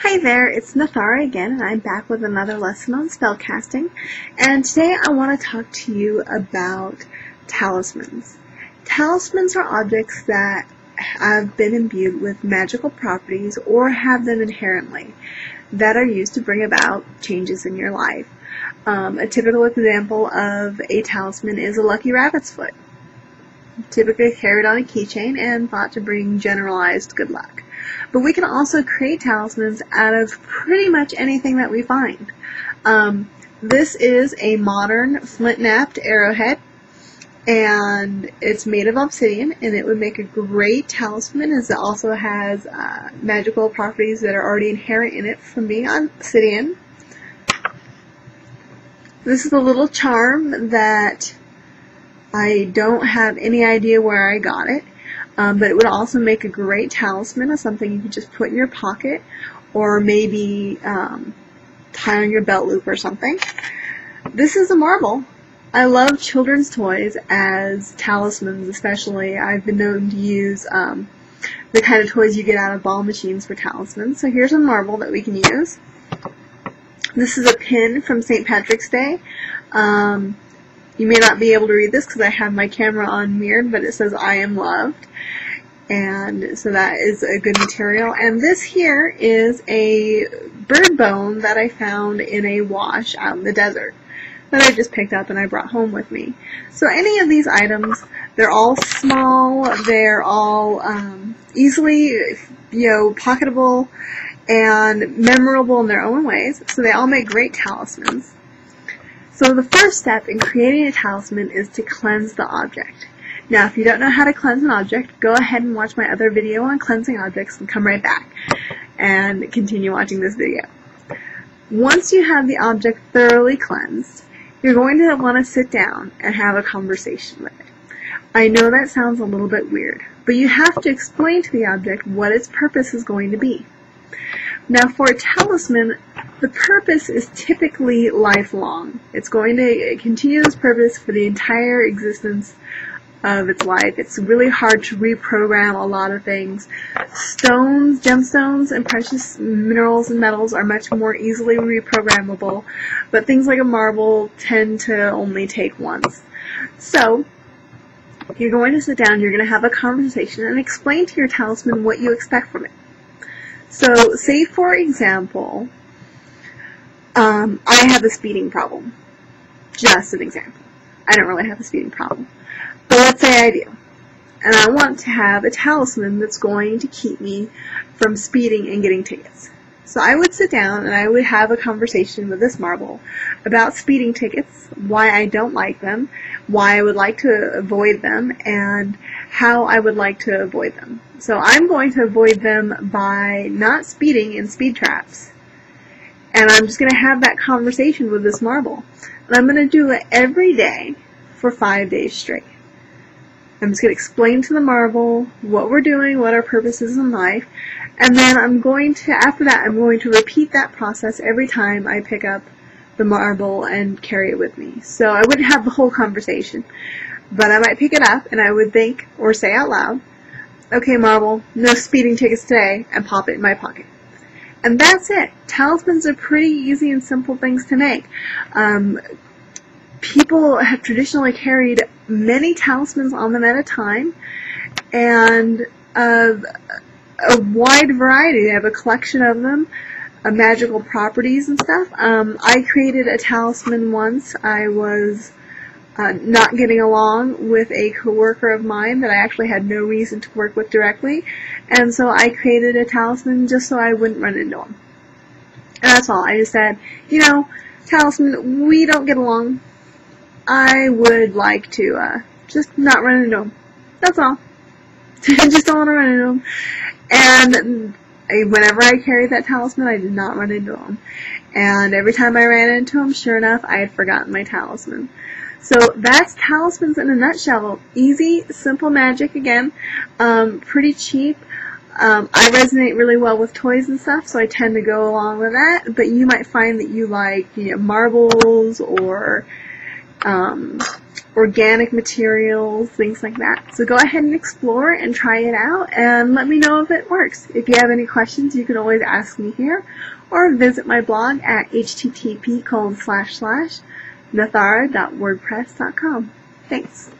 Hi there, it's Nathara again, and I'm back with another lesson on spellcasting. And today I want to talk to you about talismans. Talismans are objects that have been imbued with magical properties or have them inherently that are used to bring about changes in your life. A typical example of a talisman is a lucky rabbit's foot, typically carried on a keychain and thought to bring generalized good luck. But we can also create talismans out of pretty much anything that we find. This is a modern flint-knapped arrowhead, and it's made of obsidian, and it would make a great talisman, as it also has magical properties that are already inherent in it from being obsidian. This is a little charm that I don't have any idea where I got it. But it would also make a great talisman of something you could just put in your pocket, or maybe tie on your belt loop or something. This is a marble. I love children's toys as talismans, especially. I've been known to use the kind of toys you get out of ball machines for talismans. So here's a marble that we can use. This is a pin from St. Patrick's Day. You may not be able to read this because I have my camera on mirrored, but it says "I am loved." And so that is a good material. And this here is a bird bone that I found in a wash out in the desert that I just picked up and I brought home with me. So any of these items, they're all small, they're all easily, pocketable and memorable in their own ways. So they all make great talismans. So the first step in creating a talisman is to cleanse the object. Now, if you don't know how to cleanse an object, go ahead and watch my other video on cleansing objects and come right back and continue watching this video. Once you have the object thoroughly cleansed, you're going to want to sit down and have a conversation with it. I know that sounds a little bit weird, but you have to explain to the object what its purpose is going to be. Now, for a talisman, the purpose is typically lifelong. It's going to continue this purpose for the entire existence of its life. It's really hard to reprogram a lot of things. Stones, gemstones, and precious minerals and metals are much more easily reprogrammable, but things like a marble tend to only take once. So, you're going to sit down, you're going to have a conversation, and explain to your talisman what you expect from it. So, say for example, I have a speeding problem. Just an example. I don't really have a speeding problem. But let's say I do. And I want to have a talisman that's going to keep me from speeding and getting tickets. So I would sit down and I would have a conversation with this marble about speeding tickets, why I don't like them, why I would like to avoid them, and how I would like to avoid them. So I'm going to avoid them by not speeding in speed traps. And I'm just going to have that conversation with this marble. And I'm going to do it every day for 5 days straight. I'm just going to explain to the marble what we're doing, what our purpose is in life, and then after that, I'm going to repeat that process every time I pick up the marble and carry it with me. So I wouldn't have the whole conversation, but I might pick it up and I would think or say out loud, "Okay, marble, no speeding tickets today," and pop it in my pocket. And that's it. Talismans are pretty easy and simple things to make. People have traditionally carried many talismans on them at a time, and a wide variety. They have a collection of them, magical properties and stuff. I created a talisman once. I was not getting along with a coworker of mine that I actually had no reason to work with directly, and so I created a talisman just so I wouldn't run into him. And that's all. I just said, talisman, we don't get along. I would like to just not run into him. That's all. Just don't want to run into him. And whenever I carried that talisman, I did not run into him. And every time I ran into him, sure enough, I had forgotten my talisman. So that's talismans in a nutshell. Easy, simple magic again. Pretty cheap. I resonate really well with toys and stuff, so I tend to go along with that. But you might find that you like marbles or organic materials, things like that. So go ahead and explore and try it out and let me know if it works. If you have any questions, you can always ask me here or visit my blog at http://nathara.wordpress.com. Thanks.